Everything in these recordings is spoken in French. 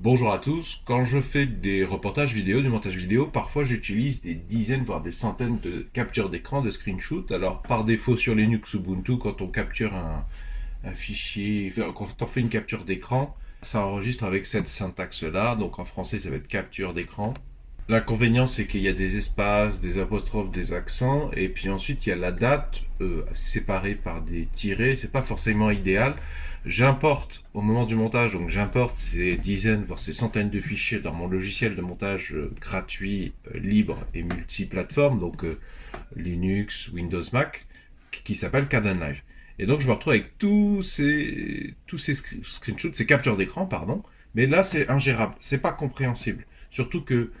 Bonjour à tous. Quand je fais des reportages vidéo, du montage vidéo, parfois j'utilise des dizaines, voire des centaines de captures d'écran, de screenshots. Alors, par défaut sur Linux Ubuntu, quand on capture un fichier, enfin, quand on fait une capture d'écran, ça enregistre avec cette syntaxe-là. Donc en français, ça va être capture d'écran. L'inconvénient, c'est qu'il y a des espaces, des apostrophes, des accents, et puis ensuite il y a la date séparée par des tirets. C'est pas forcément idéal. J'importe au moment du montage, donc j'importe ces dizaines, voire ces centaines de fichiers dans mon logiciel de montage gratuit, libre et multiplateforme, donc Linux, Windows, Mac, qui s'appelle Kdenlive. Et donc je me retrouve avec tous ces screenshots, ces captures d'écran, pardon. Mais là, c'est ingérable, c'est pas compréhensible. Surtout que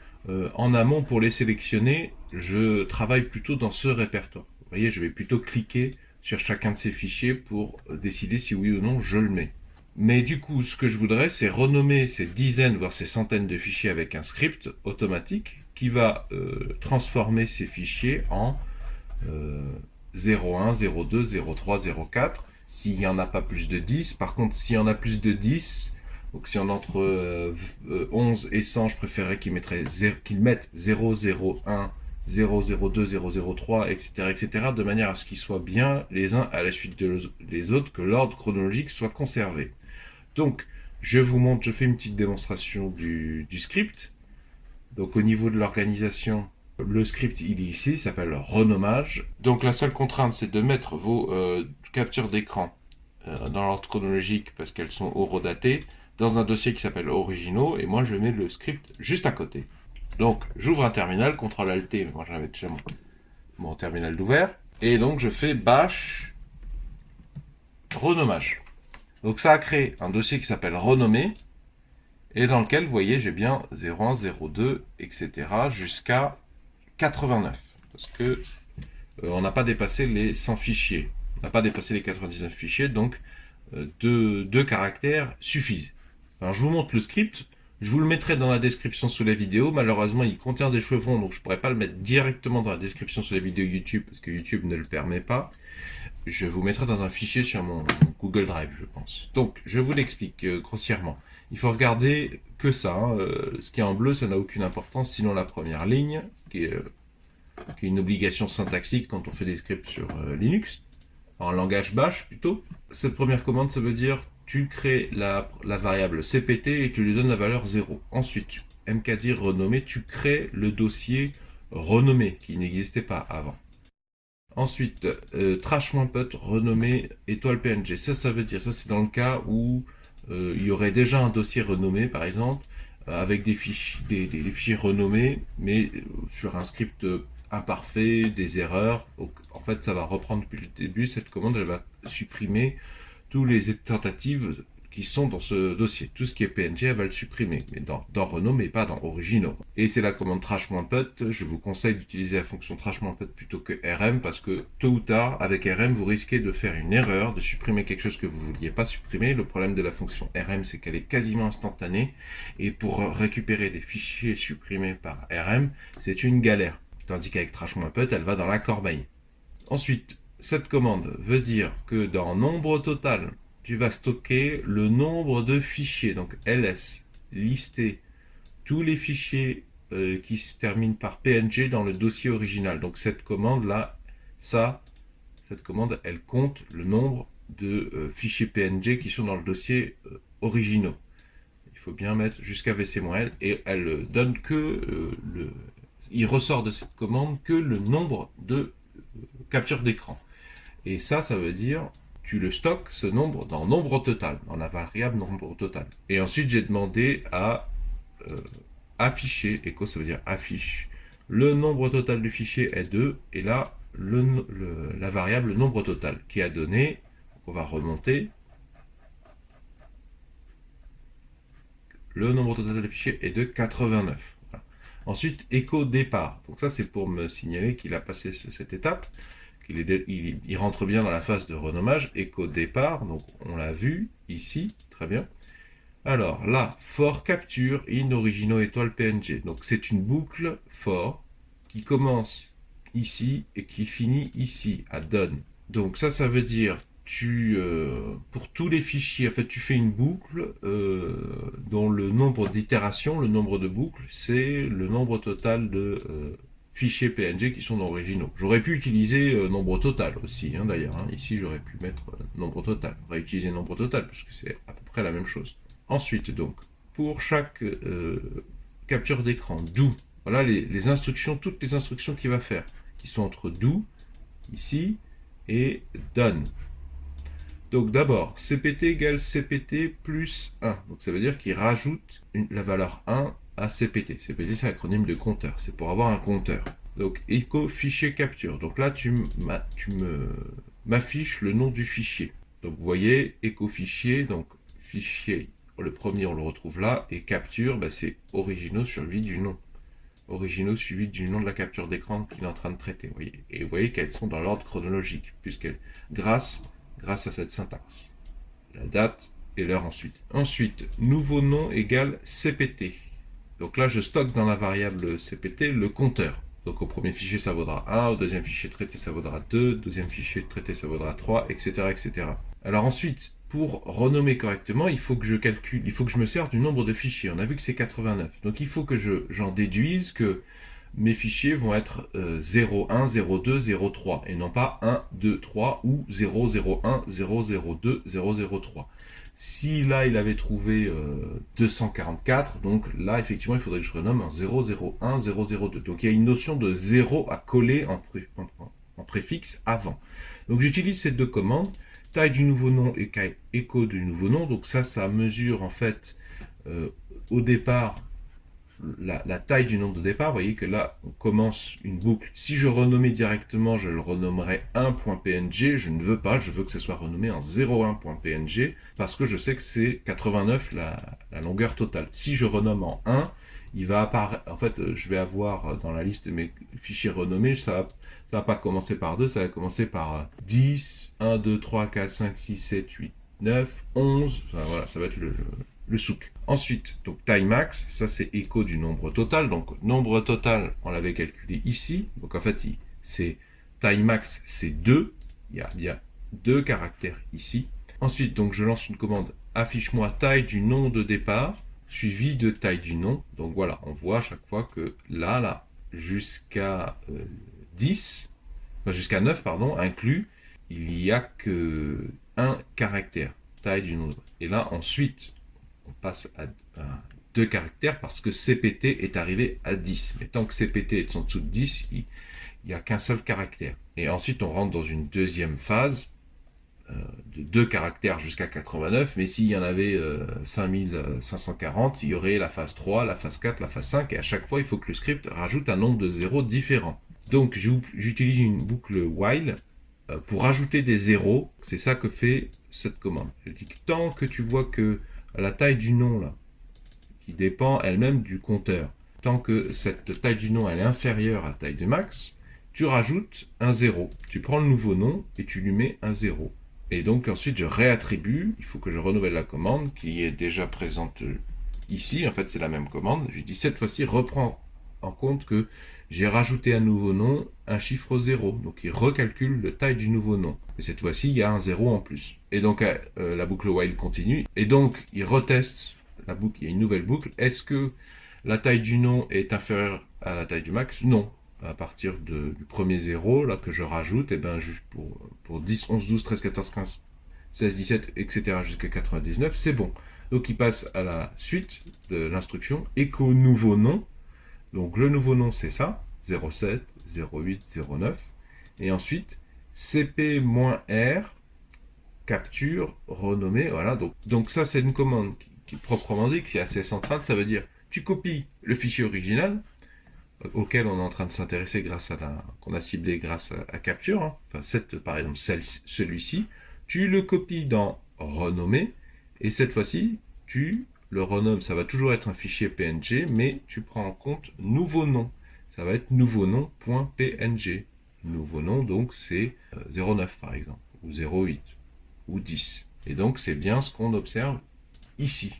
en amont, pour les sélectionner, je travaille plutôt dans ce répertoire. Vous voyez, je vais plutôt cliquer sur chacun de ces fichiers pour décider si oui ou non je le mets. Mais du coup, ce que je voudrais, c'est renommer ces dizaines, voire ces centaines de fichiers avec un script automatique qui va transformer ces fichiers en 01, 02, 03, 04, s'il n'y en a pas plus de 10. Par contre, s'il y en a plus de 10, donc si on est entre 11 et 100, je préférerais qu'ils mettent 001, 002, 003, etc., etc., de manière à ce qu'ils soient bien les uns à la suite des autres, que l'ordre chronologique soit conservé. Donc, je vous montre, je fais une petite démonstration du script. Donc, au niveau de l'organisation, le script, il est ici, il s'appelle renommage. Donc, la seule contrainte, c'est de mettre vos captures d'écran dans l'ordre chronologique parce qu'elles sont horodatées dans un dossier qui s'appelle originaux, et moi, je mets le script juste à côté. Donc, j'ouvre un terminal, CTRL-ALT, mais moi, j'avais déjà mon terminal d'ouvert. Et donc, je fais bash renommage. Donc, ça a créé un dossier qui s'appelle renommé, et dans lequel, vous voyez, j'ai bien 01, 02, etc. jusqu'à 89. Parce que on n'a pas dépassé les 100 fichiers. On n'a pas dépassé les 99 fichiers, donc deux caractères suffisent. Alors je vous montre le script. Je vous le mettrai dans la description sous la vidéo. Malheureusement, il contient des chevrons, donc je ne pourrais pas le mettre directement dans la description sous la vidéo YouTube, parce que YouTube ne le permet pas. Je vous mettrai dans un fichier sur mon Google Drive, je pense. Donc, je vous l'explique grossièrement. Il faut regarder que ça. Ce qui est en bleu, ça n'a aucune importance, sinon la première ligne, qui est une obligation syntaxique quand on fait des scripts sur Linux, en langage bash plutôt. Cette première commande, ça veut dire tu crées la variable cpt et tu lui donnes la valeur 0. Ensuite, mkdir renommer, tu crées le dossier renommé qui n'existait pas avant. Ensuite, trash-put renommé étoile PNG. Ça veut dire, ça c'est dans le cas où il y aurait déjà un dossier renommé, par exemple, avec des fichiers renommés, mais sur un script imparfait, des erreurs. Donc, en fait, ça va reprendre depuis le début. Cette commande, elle va supprimer toutes les tentatives qui sont dans ce dossier. Tout ce qui est PNG, elle va le supprimer, mais dans renommé, pas dans originaux. Et c'est la commande trash-put. Je vous conseille d'utiliser la fonction trash-put plutôt que rm, parce que tôt ou tard, avec rm, vous risquez de faire une erreur, de supprimer quelque chose que vous ne vouliez pas supprimer. Le problème de la fonction rm, c'est qu'elle est quasiment instantanée, et pour récupérer des fichiers supprimés par rm, c'est une galère. Tandis qu'avec trash-put, elle va dans la corbeille. Ensuite, cette commande veut dire que dans nombre total, tu vas stocker le nombre de fichiers, donc ls, lister tous les fichiers qui se terminent par png dans le dossier original. Donc cette commande là, cette commande, elle compte le nombre de fichiers png qui sont dans le dossier originaux. Il faut bien mettre jusqu'à vc-l, et elle donne que il ressort de cette commande que le nombre de captures d'écran. Et ça veut dire tu le stockes, ce nombre, dans nombre total, dans la variable nombre total. Et ensuite, j'ai demandé à afficher, echo, ça veut dire affiche. Le nombre total du fichier est 2, et là, la variable nombre total qui a donné, on va remonter, le nombre total du fichier est de 89. Voilà. Ensuite, echo départ. Donc ça, c'est pour me signaler qu'il a passé cette étape. Il rentre bien dans la phase de renommage, echo départ, donc on l'a vu ici, très bien. Alors là, for capture in original étoile PNG. Donc c'est une boucle for qui commence ici et qui finit ici, à done. Donc ça veut dire pour tous les fichiers, en fait, tu fais une boucle dont le nombre d'itérations, le nombre de boucles, c'est le nombre total de fichiers PNG qui sont originaux. J'aurais pu utiliser nombre total aussi, hein, d'ailleurs. Hein. Ici, j'aurais pu mettre nombre total. On va utiliser nombre total, parce que c'est à peu près la même chose. Ensuite, donc, pour chaque capture d'écran, do, voilà les instructions, toutes les instructions qu'il va faire, qui sont entre do, ici, et done. Donc d'abord, cpt égale cpt plus 1. Donc ça veut dire qu'il rajoute la valeur 1 à cpt. Cpt, c'est l'acronyme de compteur. C'est pour avoir un compteur. Donc echo fichier capture. Donc là, tu m'affiches le nom du fichier. Donc vous voyez, echo fichier, donc fichier, le premier on le retrouve là, et capture, bah, c'est originaux suivi du nom. Originaux suivi du nom de la capture d'écran qu'il est en train de traiter. Vous voyez. Et vous voyez qu'elles sont dans l'ordre chronologique, puisqu'elles, grâce à cette syntaxe. La date et l'heure ensuite. Ensuite, nouveau nom égale CPT. Donc là, je stocke dans la variable CPT le compteur. Donc au premier fichier, ça vaudra 1, au deuxième fichier traité, ça vaudra 2, deuxième fichier traité, ça vaudra 3, etc., etc. Alors ensuite, pour renommer correctement, il faut que je calcule, il faut que je me sers du nombre de fichiers. On a vu que c'est 89. Donc il faut que j'en déduise que mes fichiers vont être 01, 02, 03 et non pas 1, 2, 3 ou 001, 002, 003. Si là il avait trouvé 244, donc là effectivement il faudrait que je renomme en 001, 002. Donc il y a une notion de 0 à coller en préfixe avant. Donc j'utilise ces deux commandes, taille du nouveau nom et écho du nouveau nom. Donc ça mesure en fait au départ la taille du nom de départ. Vous voyez que là, on commence une boucle. Si je renommais directement, je le renommerais 1.png. Je ne veux pas, je veux que ce soit renommé en 01.png parce que je sais que c'est 89 la longueur totale. Si je renomme en 1, il va apparaître. En fait, je vais avoir dans la liste de mes fichiers renommés, ça va pas commencer par 2, ça va commencer par 10, 1, 2, 3, 4, 5, 6, 7, 8, 9, 11. Enfin, voilà, ça va être le souk. Ensuite, donc taille max, ça c'est écho du nombre total. Donc nombre total, on l'avait calculé ici. Donc en fait, c'est taille max, c'est 2. Il y a 2 caractères ici. Ensuite, donc je lance une commande affiche-moi taille du nom de départ suivi de taille du nom. Donc voilà, on voit à chaque fois que là, jusqu'à 10, jusqu'à 9, pardon, inclus, il n'y a que un caractère, taille du nom. Et là, ensuite, on passe à 2 caractères parce que CPT est arrivé à 10. Mais tant que CPT est en dessous de 10, il n'y a qu'un seul caractère. Et ensuite, on rentre dans une deuxième phase de 2 caractères jusqu'à 89. Mais s'il y en avait 5540, il y aurait la phase 3, la phase 4, la phase 5. Et à chaque fois, il faut que le script rajoute un nombre de zéros différent. Donc, j'utilise une boucle while pour rajouter des zéros. C'est ça que fait cette commande. Je dis que tant que tu vois que la taille du nom, là, qui dépend elle-même du compteur, tant que cette taille du nom elle est inférieure à la taille de max, tu rajoutes un 0. Tu prends le nouveau nom et tu lui mets un 0. Et donc ensuite je réattribue, il faut que je renouvelle la commande qui est déjà présente ici. En fait c'est la même commande. Je dis cette fois-ci reprends en compte que j'ai rajouté un nouveau nom, un chiffre 0. Donc il recalcule la taille du nouveau nom. Et cette fois-ci, il y a un 0 en plus. Et donc la boucle while continue. Et donc il reteste la boucle, il y a une nouvelle boucle. Est-ce que la taille du nom est inférieure à la taille du max? Non. À partir du premier 0, là que je rajoute, et ben juste pour 10, 11, 12, 13, 14, 15, 16, 17, etc. jusqu'à 99, c'est bon. Donc il passe à la suite de l'instruction, écho nouveau nom. Donc le nouveau nom c'est ça, 07, 08, 09. Et ensuite, cp-r, capture, renommée, voilà. Donc ça c'est une commande qui proprement dit que c'est assez central, ça veut dire tu copies le fichier original, auquel on est en train de s'intéresser grâce à qu'on a ciblé grâce à capture, hein. Enfin par exemple celui-ci, tu le copies dans renommer, et cette fois-ci, tu le renommes, ça va toujours être un fichier PNG, mais tu prends en compte nouveau nom. Ça va être nouveau nom.png. Nouveau nom, donc c'est 09 par exemple, ou 08, ou 10. Et donc c'est bien ce qu'on observe ici.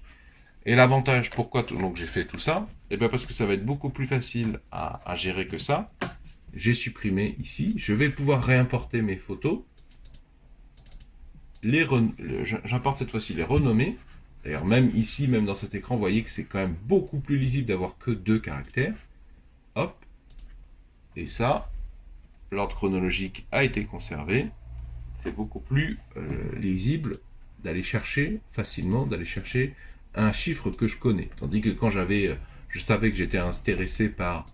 Et l'avantage, pourquoi donc j'ai fait tout ça? Eh bien parce que ça va être beaucoup plus facile à gérer que ça. J'ai supprimé ici. Je vais pouvoir réimporter mes photos. j'importe cette fois-ci les renommées. D'ailleurs, même ici, même dans cet écran, vous voyez que c'est quand même beaucoup plus lisible d'avoir que 2 caractères. Hop. Et ça, l'ordre chronologique a été conservé. C'est beaucoup plus lisible d'aller chercher facilement, d'aller chercher un chiffre que je connais. Tandis que quand je savais que j'étais intéressé par,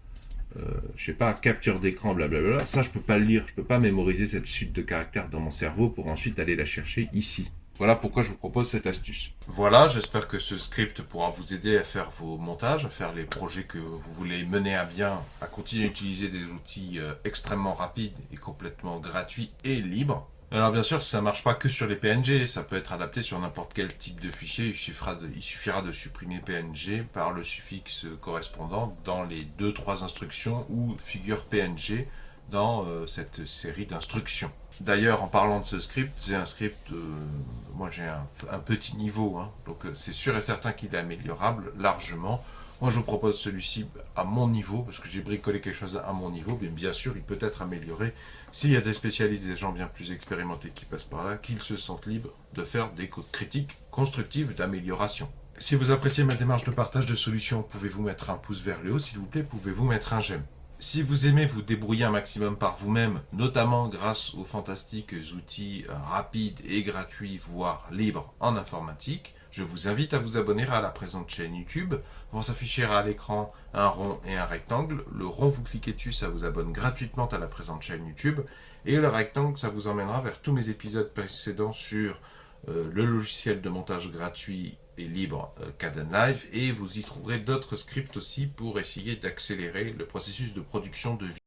je sais pas, capture d'écran, blablabla, ça je peux pas le lire, je peux pas mémoriser cette suite de caractères dans mon cerveau pour ensuite aller la chercher ici. Voilà pourquoi je vous propose cette astuce. Voilà, j'espère que ce script pourra vous aider à faire vos montages, à faire les projets que vous voulez mener à bien, à continuer d'utiliser des outils extrêmement rapides et complètement gratuits et libres. Alors bien sûr, ça ne marche pas que sur les PNG, ça peut être adapté sur n'importe quel type de fichier, il suffira de supprimer PNG par le suffixe correspondant dans les 2-3 instructions ou figure PNG dans cette série d'instructions. D'ailleurs, en parlant de ce script, c'est un script, moi j'ai un petit niveau, hein, donc c'est sûr et certain qu'il est améliorable largement. Moi je vous propose celui-ci à mon niveau, parce que j'ai bricolé quelque chose à mon niveau, mais bien sûr il peut être amélioré s'il y a des spécialistes, des gens bien plus expérimentés qui passent par là, qu'ils se sentent libres de faire des critiques constructives d'amélioration. Si vous appréciez ma démarche de partage de solutions, pouvez-vous mettre un pouce vers le haut, s'il vous plaît, pouvez-vous mettre un j'aime. Si vous aimez vous débrouiller un maximum par vous-même, notamment grâce aux fantastiques outils rapides et gratuits, voire libres en informatique, je vous invite à vous abonner à la présente chaîne YouTube. Vont s'afficher à l'écran un rond et un rectangle. Le rond, vous cliquez dessus, ça vous abonne gratuitement à la présente chaîne YouTube. Et le rectangle, ça vous emmènera vers tous mes épisodes précédents sur le logiciel de montage gratuit et libre Kdenlive, et vous y trouverez d'autres scripts aussi pour essayer d'accélérer le processus de production de vidéos.